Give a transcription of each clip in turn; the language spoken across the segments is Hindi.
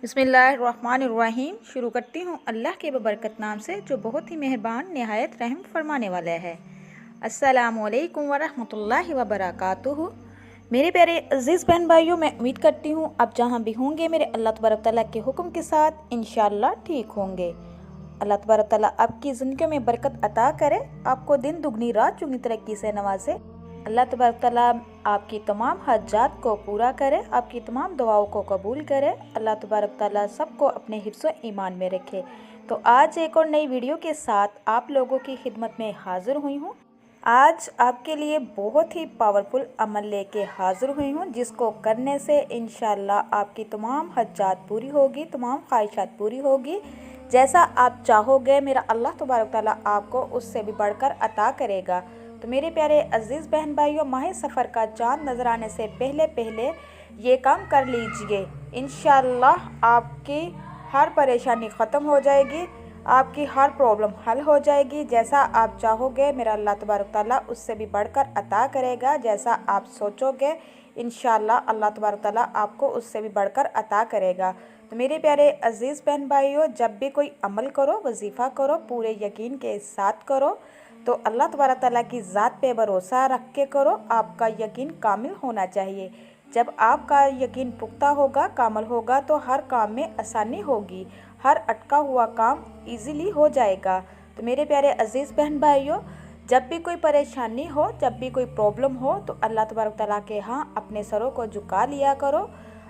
बिस्मिल्लाहिर्रहमानिर्रहीम। शुरू करती हूँ अल्लाह के बबरकत नाम से जो बहुत ही मेहरबान नहायत रहम फरमाने वाला है। अस्सलामुअलैकुम वरहमतुल्लाहि वबरकातुहू। मेरे प्यारे अजीज़ बहन भाइयों, मैं उम्मीद करती हूँ आप जहाँ भी होंगे मेरे अल्लाह तबारक ताला के हुक्म के साथ इंशाअल्लाह ठीक होंगे। अल्लाह तबारक ताला आपकी ज़िंदगी में बरकत अता करे, आपको दिन दुगनी रात चुगनी तरक्की से नवाजे। अल्लाह तबारक ताला आपकी तमाम हाजात को पूरा करे, आपकी तमाम दुआओं को कबूल करे। अल्लाह तबारक ताला सबको अपने हिफ्ज़ ईमान में रखे। तो आज एक और नई वीडियो के साथ आप लोगों की खिदमत में हाज़िर हुई हूँ। आज आपके लिए बहुत ही पावरफुल अमल लेके हाज़िर हुई हूँ, जिसको करने से इंशाअल्लाह आपकी तमाम हाजात पूरी होगी, तमाम ख्वाहिशात पूरी होगी। जैसा आप चाहोगे मेरा अल्लाह तबारक ताला आपको उससे भी बढ़कर अता करेगा। तो मेरे प्यारे अजीज़ बहन भाइयों, माह सफ़र का चाँद नज़र आने से पहले पहले ये काम कर लीजिए। इंशाअल्लाह आपकी हर परेशानी ख़त्म हो जाएगी, आपकी हर प्रॉब्लम हल हो जाएगी। जैसा आप चाहोगे मेरा अल्लाह तबारक ताला उससे भी बढ़कर अता करेगा। जैसा आप सोचोगे इंशाअल्लाह अल्लाह तबारक ताला आपको उससे भी बढ़कर अता करेगा। तो मेरे प्यारे अजीज़ बहन भाइयों, जब भी कोई अमल करो, वजीफ़ा करो, पूरे यकीन के साथ करो। तो अल्लाह तबारक ताला की ज़ात पे भरोसा रख के करो। आपका यकीन कामिल होना चाहिए। जब आपका यकीन पुख्ता होगा, कामिल होगा, तो हर काम में आसानी होगी, हर अटका हुआ काम इजीली हो जाएगा। तो मेरे प्यारे अजीज़ बहन भाइयों, जब भी कोई परेशानी हो, जब भी कोई प्रॉब्लम हो, तो अल्लाह तबारक ताला के यहाँ अपने सरों को झुका लिया करो,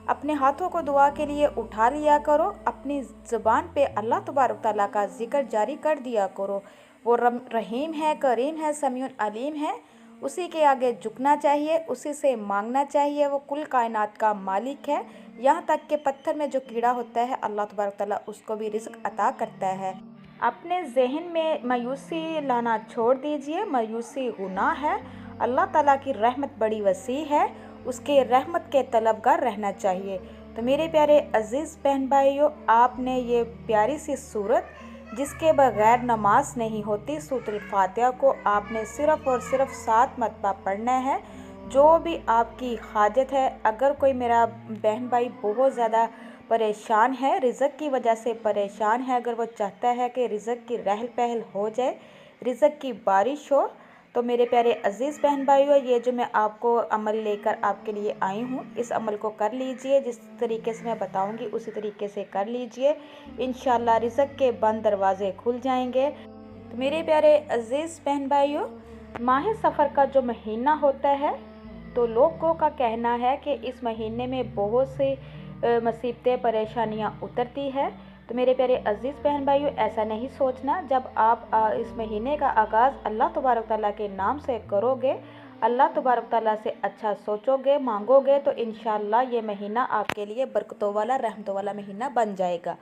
अपने हाथों को दुआ के लिए उठा लिया करो, अपनी ज़ुबान पे अल्लाह तबारक ताला का जिक्र जारी कर दिया करो। वो रहीम है, करीम है, समीउन अलीम है, उसी के आगे झुकना चाहिए, उसी से मांगना चाहिए। वो कुल कायनात का मालिक है। यहाँ तक के पत्थर में जो कीड़ा होता है अल्लाह तबारक ताला उसको भी रिज़्क़ अता करता है। अपने जहन में मायूसी लाना छोड़ दीजिए, मायूसी गुनाह है। अल्लाह ताला की रहमत बड़ी वसी है, उसके रहमत के तलबगार रहना चाहिए। तो मेरे प्यारे अजीज़ बहन भाइयों, आपने ये प्यारी सी सूरत जिसके बगैर नमाज नहीं होती, सूरतुल फातिहा को आपने सिर्फ़ और सिर्फ 7 मरतबा पढ़ना है। जो भी आपकी हाजत है, अगर कोई मेरा बहन भाई बहुत ज़्यादा परेशान है, रिज़्क़ की वजह से परेशान है, अगर वो चाहता है कि रिज़्क़ की रहल पहल हो जाए, रिज़्क़ की बारिश हो, तो मेरे प्यारे अजीज़ बहन भाइयों, ये जो मैं आपको अमल लेकर आपके लिए आई हूँ, इस अमल को कर लीजिए। जिस तरीके से मैं बताऊँगी उसी तरीके से कर लीजिए। इंशाअल्लाह रिज़्क़ के बंद दरवाज़े खुल जाएंगे। तो मेरे प्यारे अजीज़ बहन भाइयों, माह सफ़र का जो महीना होता है, तो लोगों का कहना है कि इस महीने में बहुत सी मुसीबतें, परेशानियाँ उतरती है। तो मेरे प्यारे अजीज़ बहन भाइयों, ऐसा नहीं सोचना। जब आप इस महीने का आगाज़ अल्लाह तबारक ताला के नाम से करोगे, अल्लाह तबारक ताला से अच्छा सोचोगे, मांगोगे, तो इंशाअल्लाह ये महीना आपके लिए बरकतों वाला, रहमतों वाला महीना बन जाएगा।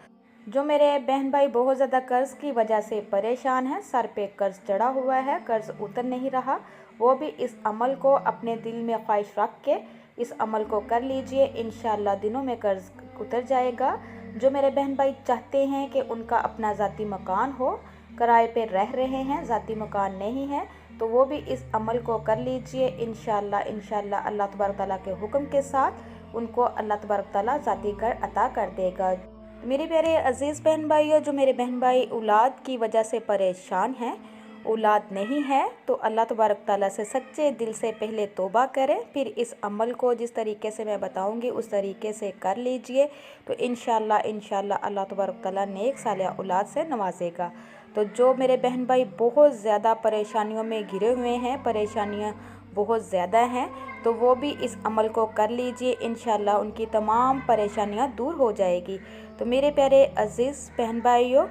जो मेरे बहन भाई बहुत ज़्यादा कर्ज़ की वजह से परेशान हैं, सर पे कर्ज़ चढ़ा हुआ है, कर्ज़ उतर नहीं रहा, वो भी इस अमल को अपने दिल में ख्वाहिश रख के इस अमल को कर लीजिए। इंशाअल्लाह दिनों में कर्ज़ उतर जाएगा। जो मेरे बहन भाई चाहते हैं कि उनका अपना ज़ाती मकान हो, किराए पे रह रहे हैं, ज़ाती मकान नहीं है, तो वो भी इस अमल को कर लीजिए। इंशाअल्लाह अल्लाह तबारक ताला के हुक्म के साथ उनको अल्लाह तबारक ताला ज़ाती घर अता कर देगा। मेरे प्यारे अजीज़ बहन भाइयों, जो मेरे बहन भाई औलाद की वजह से परेशान हैं, औलाद नहीं है, तो अल्लाह तबारक ताला से सच्चे दिल से पहले तौबा करें, फिर इस अमल को जिस तरीके से मैं बताऊंगी उस तरीके से कर लीजिए। तो इंशाअल्लाह अल्लाह तबारक ताला नेक सालिहा औलाद से नवाजेगा। तो जो मेरे बहन भाई बहुत ज़्यादा परेशानियों में घिरे हुए हैं, परेशानियाँ बहुत ज़्यादा हैं, तो वो भी इस अमल को कर लीजिए। इंशाअल्लाह उनकी तमाम परेशानियाँ दूर हो जाएगी। तो मेरे प्यारे अजीज़ बहन भाइयों,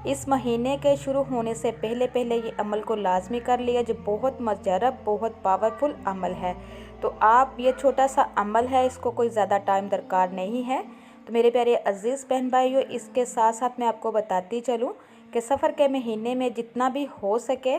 इस महीने के शुरू होने से पहले पहले ये अमल को लाजमी कर लिया, जो बहुत मुजरब, बहुत पावरफुल अमल है। तो आप ये छोटा सा अमल है, इसको कोई ज़्यादा टाइम दरकार नहीं है। तो मेरे प्यारे अजीज़ बहन भाइयों, इसके साथ साथ मैं आपको बताती चलूँ कि सफ़र के महीने में जितना भी हो सके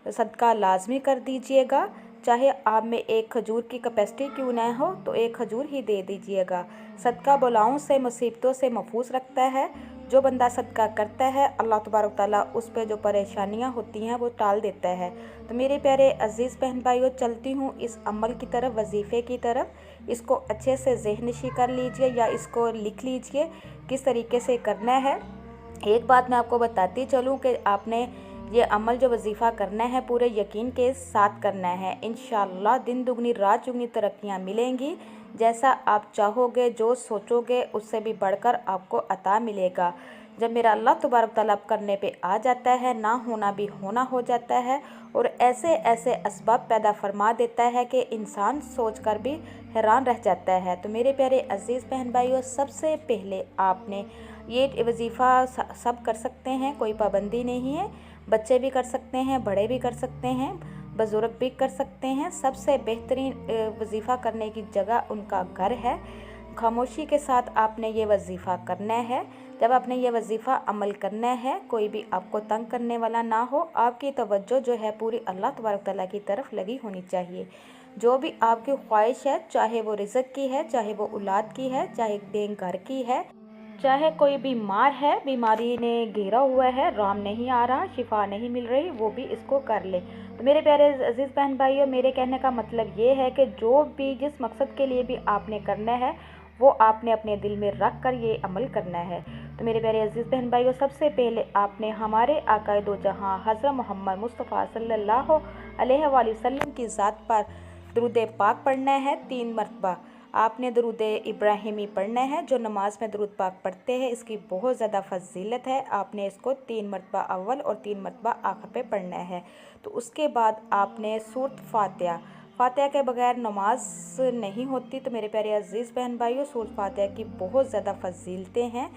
सदका लाजमी कर दीजिएगा। चाहे आप में एक खजूर की कैपेसिटी क्यों ना हो तो एक खजूर ही दे दीजिएगा। सदका बलाओं से मुसीबतों से महफूज रखता है। जो बंदा सदका करता है अल्लाह तबारक ताला उस पर जो परेशानियां होती हैं वो टाल देता है। तो मेरे प्यारे अजीज़ बहन भाइयों, चलती हूँ इस अमल की तरफ, वजीफ़े की तरफ। इसको अच्छे से ज़हनशी कर लीजिए या इसको लिख लीजिए किस तरीके से करना है। एक बात मैं आपको बताती चलूँ कि आपने ये अमल जो वजीफ़ा करना है पूरे यकीन के साथ करना है। इंशाअल्लाह दिन दुगनी रात चुगनी तरक्कियाँ मिलेंगी। जैसा आप चाहोगे, जो सोचोगे उससे भी बढ़कर आपको अता मिलेगा। जब मेरा अल्लाह तबारक तआला करने पे आ जाता है, ना होना भी होना हो जाता है और ऐसे ऐसे असबाब पैदा फरमा देता है कि इंसान सोचकर भी हैरान रह जाता है। तो मेरे प्यारे अजीज़ बहन भाइयों, सबसे पहले आपने ये वजीफ़ा सब कर सकते हैं, कोई पाबंदी नहीं है। बच्चे भी कर सकते हैं, बड़े भी कर सकते हैं, बुज़ुर्ग भी कर सकते हैं। सबसे बेहतरीन वजीफ़ा करने की जगह उनका घर है। खामोशी के साथ आपने ये वजीफ़ा करना है। जब आपने ये वजीफ़ा अमल करना है, कोई भी आपको तंग करने वाला ना हो। आपकी तवज्जो जो है पूरी अल्लाह तबारक तआला की तरफ लगी होनी चाहिए। जो भी आपकी ख्वाहिश है, चाहे वो रिज़्क़ की है, चाहे वो औलाद की है, चाहे दें घर की है, चाहे कोई बीमार है, बीमारी ने घेरा हुआ है, राम नहीं आ रहा, शिफा नहीं मिल रही, वो भी इसको कर ले। तो मेरे प्यारे अजीज़ बहन भाइयों, मेरे कहने का मतलब ये है कि जो भी जिस मकसद के लिए भी आपने करना है वो आपने अपने दिल में रख कर ये अमल करना है। तो मेरे प्यारे अजीज़ बहन भाइयों, सबसे पहले आपने हमारे आकाए दो जहाँ हज़रत मोहम्मद मुस्तफ़ा सल्लल्लाहु अलैहि वसल्लम की ज़ात पर दुरूद पाक पढ़ना है 3 मरतबा। आपने दुरूद इब्राहिमी पढ़ना है। जो नमाज में दुरूद पाक पढ़ते हैं इसकी बहुत ज़्यादा फजीलत है। आपने इसको 3 मरतबा अव्वल और 3 मरतबा आखिर पे पढ़ना है। तो उसके बाद आपने सूरत फातिहा, फातिहा के बगैर नमाज नहीं होती। तो मेरे प्यारे अजीज़ बहन भाइयों, सूरत फातिहा की बहुत ज़्यादा फजीलतें हैं,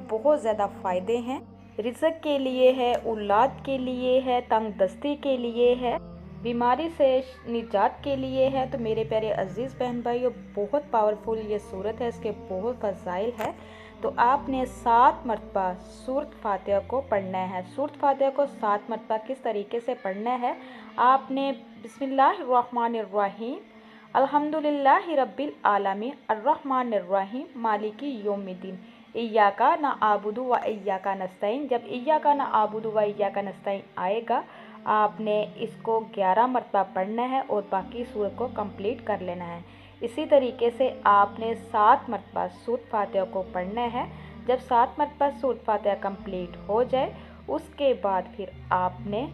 बहुत ज़्यादा फ़ायदे हैं। रिज़्क़ के लिए है, औलाद के लिए है, तंग दस्ती के लिए है, बीमारी से निजात के लिए है। तो मेरे प्यारे अजीज़ बहन भाइयों, बहुत पावरफुल ये सूरत है, इसके बहुत फ़ज़ाइल है। तो आपने 7 मरतबा सूरत फातिहा को पढ़ना है। सूरत फातिहा को 7 मरतबा किस तरीके से पढ़ना है? आपने बिस्मिल्लाहिर्रहमानिर्रहीम अल्हम्दुलिल्लाहि रब्बिल आलमीन अर्रहमानिर्रहीम मालिकी यौमिद्दीन इय्याका नअबुदु व इय्याका नस्तईन। जब इय्याका नअबुदु व इय्याका नस्तईन आएगा आपने इसको 11 मरतबा पढ़ना है और बाकी सूरत को कंप्लीट कर लेना है। इसी तरीके से आपने 7 मरतबा सूरत फातिहा को पढ़ना है। जब 7 मरतबा सूरत फातिहा कंप्लीट हो जाए उसके बाद फिर आपने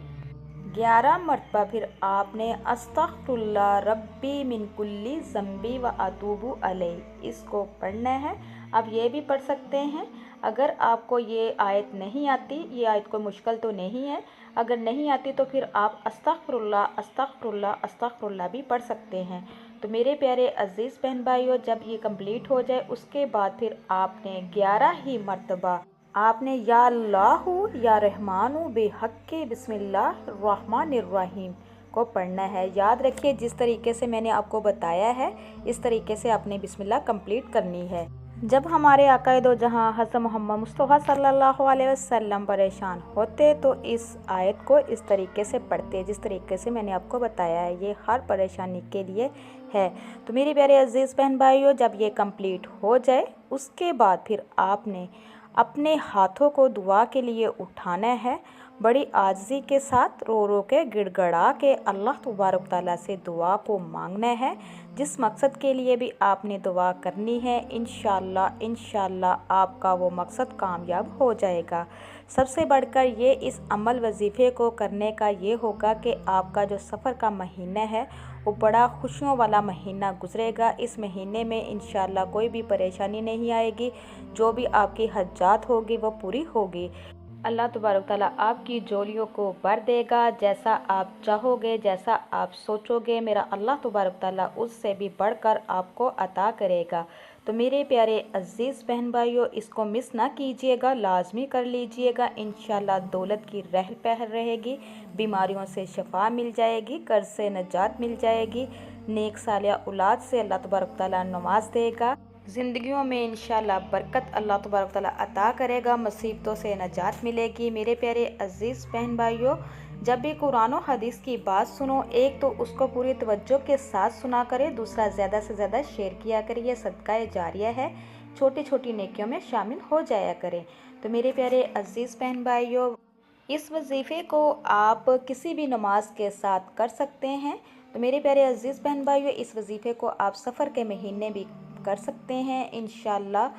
11 मरतबा फिर आपने अस्तग़फिरुल्लाह रब्बी मिन कुल्ली ज़ंबी व अतूबु अलैह इसको पढ़ना है। आप ये भी पढ़ सकते हैं। अगर आपको ये आयत नहीं आती, ये आयत कोई मुश्किल तो नहीं है, अगर नहीं आती तो फिर आप अस्तग़फिरुल्लाह अस्तग़फिरुल्लाह अस्तग़फिरुल्लाह भी पढ़ सकते हैं। तो मेरे प्यारे अजीज़ बहन भाइयों, जब ये कंप्लीट हो जाए उसके बाद फिर आपने 11 ही मरतबा आपने या अल्लाहु या रहमानु बेहक़्क़ि बिस्मिल्लाहिर्रहमानिर्रहीम को पढ़ना है। याद रखिए जिस तरीके से मैंने आपको बताया है इस तरीके से आपने बिस्मिल्लाह कंप्लीट करनी है। जब हमारे आकाए दो जहाँ हज़रत मोहम्मद मुस्तफ़ा सल्लल्लाहु अलैहि वसल्लम परेशान होते तो इस आयत को इस तरीके से पढ़ते जिस तरीके से मैंने आपको बताया है। ये हर परेशानी के लिए है। तो मेरे प्यारे अजीज़ बहन भाइयों, जब ये कंप्लीट हो जाए उसके बाद फिर आपने अपने हाथों को दुआ के लिए उठाना है। बड़ी आजिज़ी के साथ रो रो के गिड़गड़ा के अल्लाह तबारक तआला से दुआ को मांगना है। जिस मकसद के लिए भी आपने दुआ करनी है इंशाअल्लाह इंशाअल्लाह आपका वो मकसद कामयाब हो जाएगा। सबसे बढ़कर ये इस अमल वजीफ़े को करने का ये होगा कि आपका जो सफ़र का महीना है वो बड़ा खुशियों वाला महीना गुजरेगा। इस महीने में इंशाअल्लाह कोई भी परेशानी नहीं आएगी। जो भी आपकी हज्जात होगी वो पूरी होगी। अल्लाह तबारक ताला आपकी जोलियों को भर देगा। जैसा आप चाहोगे, जैसा आप सोचोगे, मेरा अल्लाह तबारक ताला उससे भी बढ़कर आपको अता करेगा। तो मेरे प्यारे अजीज़ बहन भाइयों, इसको मिस ना कीजिएगा, लाजमी कर लीजिएगा। इंशाअल्लाह दौलत की रहल पहल रहेगी, बीमारियों से शफा मिल जाएगी, कर्ज से नजात मिल जाएगी, नेक सालिया औलाद से अल्लाह तबारक ताला नवाज देगा। ज़िंदगियों में इंशाअल्लाह बरकत अल्लाह तबारक ताला अता करेगा, मुसीबतों से नजात मिलेगी। मेरे प्यारे अजीज़ बहन भाइयों, जब भी कुरान और हदीस की बात सुनो, एक तो उसको पूरी तवज्जो के साथ सुना करें, दूसरा ज़्यादा से ज़्यादा शेयर किया करें। यह सदका जारिया है, छोटी छोटी नेकियों में शामिल हो जाया करें। तो मेरे प्यारे अजीज़ बहन भाइयों, इस वजीफ़े को आप किसी भी नमाज के साथ कर सकते हैं। तो मेरे प्यारे अजीज़ बहन भाइयों, इस वजीफ़े को आप सफ़र के महीने भी कर सकते हैं। इंशाल्लाह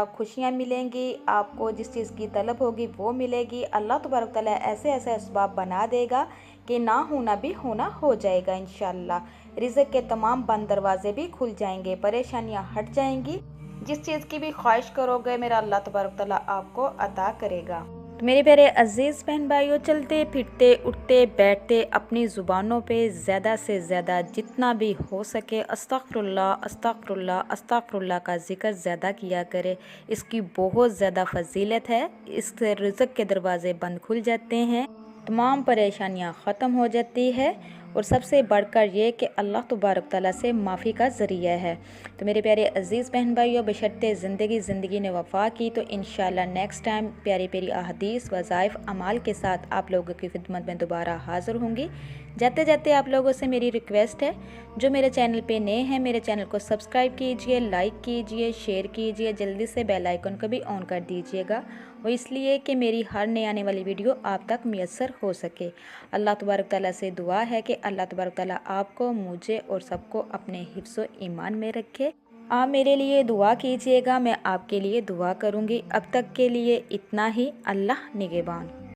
खुशियाँ मिलेंगी, आपको जिस चीज़ की तलब होगी वो मिलेगी। अल्लाह तबारक तआला ऐसे ऐसे असबाब बना देगा कि ना होना भी होना हो जाएगा। इंशाल्लाह रिज़्क़ के तमाम बंद दरवाजे भी खुल जाएंगे, परेशानियाँ हट जाएंगी। जिस चीज़ की भी ख्वाहिश करोगे मेरा अल्लाह तबारक तआला आपको अता करेगा। तो मेरे प्यारे अजीज़ बहन भाइयों, चलते फिरते उठते बैठते अपनी ज़ुबानों पे ज़्यादा से ज़्यादा जितना भी हो सके अस्तग़फिरुल्लाह अस्तग़फिरुल्लाह अस्तग़फिरुल्लाह का ज़िक्र ज़्यादा किया करे। इसकी बहुत ज़्यादा फजीलत है। इससे रिज़्क़ के दरवाज़े बंद खुल जाते हैं, तमाम परेशानियां ख़त्म हो जाती है, और सबसे बढ़कर ये कि अल्लाह तबारक तआला से माफ़ी का ज़रिया है। तो मेरे प्यारे अजीज़ बहन भाइयों, बशर्ते ज़िंदगी ने वफ़ा की तो इंशाल्लाह नेक्स्ट टाइम प्यारी प्यारी अहादीस वज़ाइफ़ अमाल के साथ आप लोगों की खिदमत में दोबारा हाज़िर होंगी। जाते जाते आप लोगों से मेरी रिक्वेस्ट है, जो मेरे चैनल पे नए हैं मेरे चैनल को सब्सक्राइब कीजिए, लाइक कीजिए, शेयर कीजिए, जल्दी से बेल आइकन को भी ऑन कर दीजिएगा। वो इसलिए कि मेरी हर नई आने वाली वीडियो आप तक मैसर हो सके। अल्लाह तबारक तआला से दुआ है कि अल्लाह तबारक तआला आपको, मुझे और सबको अपने हिफ्ज़ ईमान में रखे। आप मेरे लिए दुआ कीजिएगा, मैं आपके लिए दुआ करूँगी। अब तक के लिए इतना ही। अल्लाह निगहबान।